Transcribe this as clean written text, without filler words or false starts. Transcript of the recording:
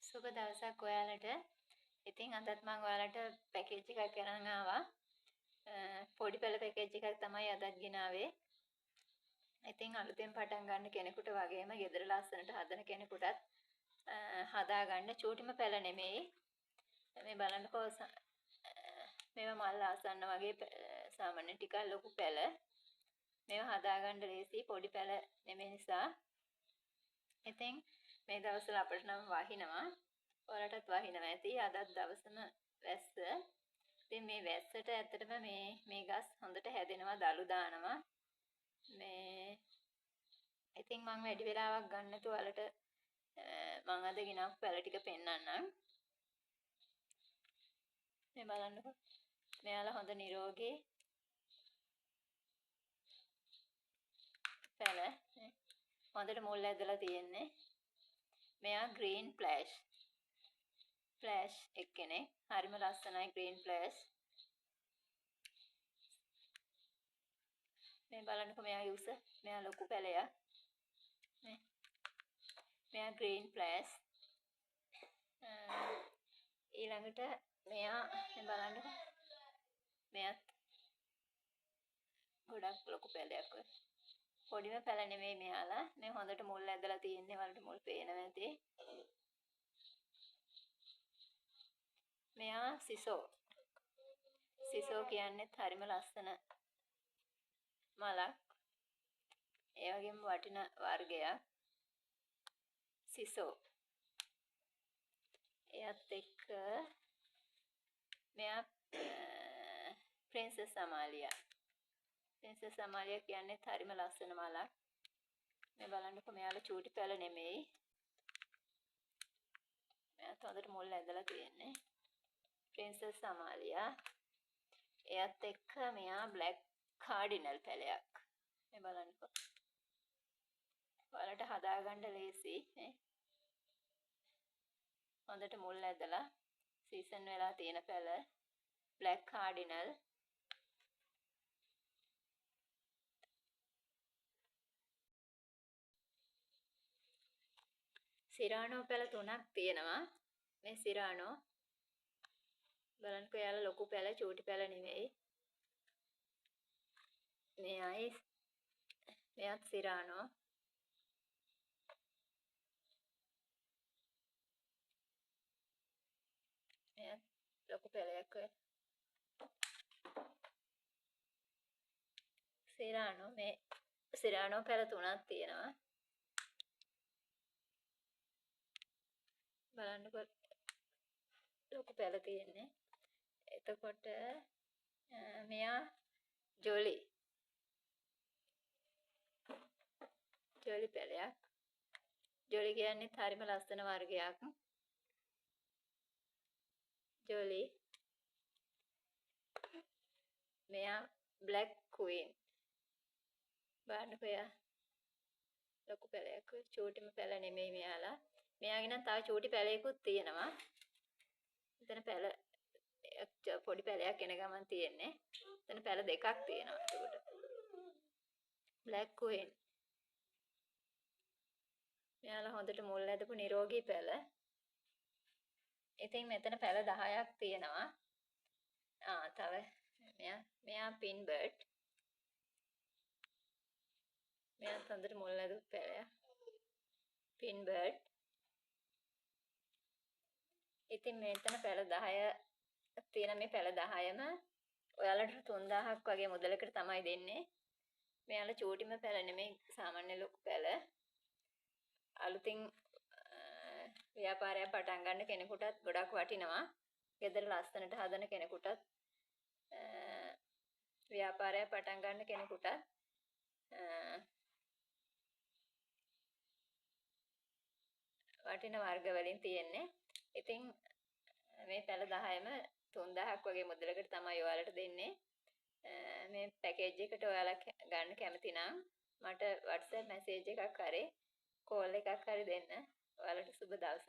සුබ දවසක් ඔයාලට. ඉතින් අදත් මම ඔයාලට පැකේජ් එකක් අරන් ආවා. පොඩි පෙළ පැකේජ් එකක් තමයි අදත් ගෙනාවේ. ඉතින් අලුතෙන් පටන් ගන්න කෙනෙකුට වගේම ගෙදර ලස්සනට හදන කෙනෙකුටත් හදා ගන්න චූටිම පෙළ නෙමෙයි. මේ බලන්නකෝ මේවා මල් ආසන්න වගේ සාමාන්‍ය ටිකක් ලොකු පෙළ. මේවා හදා ගන්න ලේසි පොඩි පෙළ නෙමෙයි නිසා. ඉතින් මේ දවස්වල අපිට නම් වහිනවා. ඔයාලටත් වහිනවා ඇති. අදත් දවසම වැස්ස. ඉතින් මේ වැස්සට ඇත්තටම මේ ගස් හොඳට හැදෙනවා, දළු දානවා. ඉතින් මම වැඩි වෙලාවක් ගන්න නැතුව ඔයාලට මම අද ගෙනාවු පැල ටික පෙන්නන්නම්. මේ බලන්නකෝ. මෙයාලා හොඳ නිරෝගී පැල. හොඳට මුල් ඇදලා තියෙන්නේ. මෙයා green flash එක්කෙනෙක්. හරිම ලස්සනයි green flash. මේ බලන්නකෝ මෙයාගේ උස. මෙයා ලොකු පැලයක්. මෙයා green flash. ඊළඟට මෙයා මේ බලන්නකෝ. මෙයාත් ගොඩක් ලොකු පැලයක් ඔය. පොඩිම පැල නෙමෙයි මෙයාලා. මේ හොඳට මුල් ඇදලා තියෙන්නේ. වලට මුල් පේනවා ඇති. මෙයා සිසෝ කියන්නේත් හරිම ලස්සන මලක්. ඒ වගේම වටින වර්ගයක්. සිසෝ. එයත් එක්ක මෙයා ප්‍රින්සස් අමාලියා. ප්‍රින්සස් අමාලියා කියන්නේත් හරිම ලස්සන මලක්. මේ බලන්නකෝ මෙයාලා චූටි පැල නෙමෙයි. මෙයාත් හොඳට මුල් ඇදලා තියෙන්නේ. ප්‍රින්සස් අමාලියා. එයත් එක්ක මෙයා බ්ලැක් කාඩිනල් පැලයක්. මේ බලන්නකෝ. ඔයාලට හදාගන්න ලේසි නේ. හොඳට මුල් ඇදලා සීසන් වෙලා තියෙන පැල බ්ලැක් කාඩිනල්. සිරානෝ පැල 3ක් තියෙනවා. මේ සිරානෝ බලන්නකෝ යාලා ලොකු පැල චූටි පැල නෙමෙයි. මෙයාත් සිරානෝ. මෙයාත් ලොකු පැලයක් ඔය. සිරානෝ පැල 3ක් තියෙනවා. බලන්නකෝ ලොකු පැල තියෙන්නේ. එතකොට මෙයා ජොලි පැලයක්. ජොලි කියන්නේ හරිම ලස්සන වර්ගයක්. ජොලි. මෙයා බ්ලැක් ක්වීන්. බලන්නකෝ යා ලොකු පැලයක්. චූටිම පැල නෙමෙයි මෙයාලා. මෙයාගේ නම් තව චූටි පැලයකුත් තියෙනවා. එතන පැල පොඩි පැලයක් එන ගමන් තියෙන්නේ. එතන පැල දෙකක් තියෙනවා. ඒකට බ්ලැක් ක්වීන්. මෙයාලා හොඳට මුල් ඇදපු නිරෝගී පැල. ඉතින් මෙතන පැල 10ක් තියෙනවා. තව මෙයා පින් බර්ඩ්. මෙයා හොඳට මුල් ඇදපු පැලයක්. පින් බර්ඩ්. ඉතින් මෙතන පැල 10 තියෙන මේ පැල 10ම ඔයාලට 3000ක් වගේ මුදලකට තමයි දෙන්නේ. මෙයාලා චූටිම පැල නෙමෙයි සාමාන්‍ය ලොකු පැල. අලුතින් ව්‍යාපාරයක් පටන් ගන්න කෙනෙකුටත් ගොඩක් වටිනවා. ගෙදර ලස්සනට හදන කෙනෙකුටත් ව්‍යාපාරයක් පටන් ගන්න කෙනෙකුටත් වටින වර්ග වලින් තියෙන්නේ. ඉතින් මේ පැල 10ම 3000ක් වගේ මුදලකට තමයි ඔයාලට දෙන්නේ. මේ පැකේජ් එකට ඔයාලා ගන්න කැමති නම් මට WhatsApp මැසේජ් එකක් හරි කෝල් එකක් හරි දෙන්න. ඔයාලට සුබ දවසක්.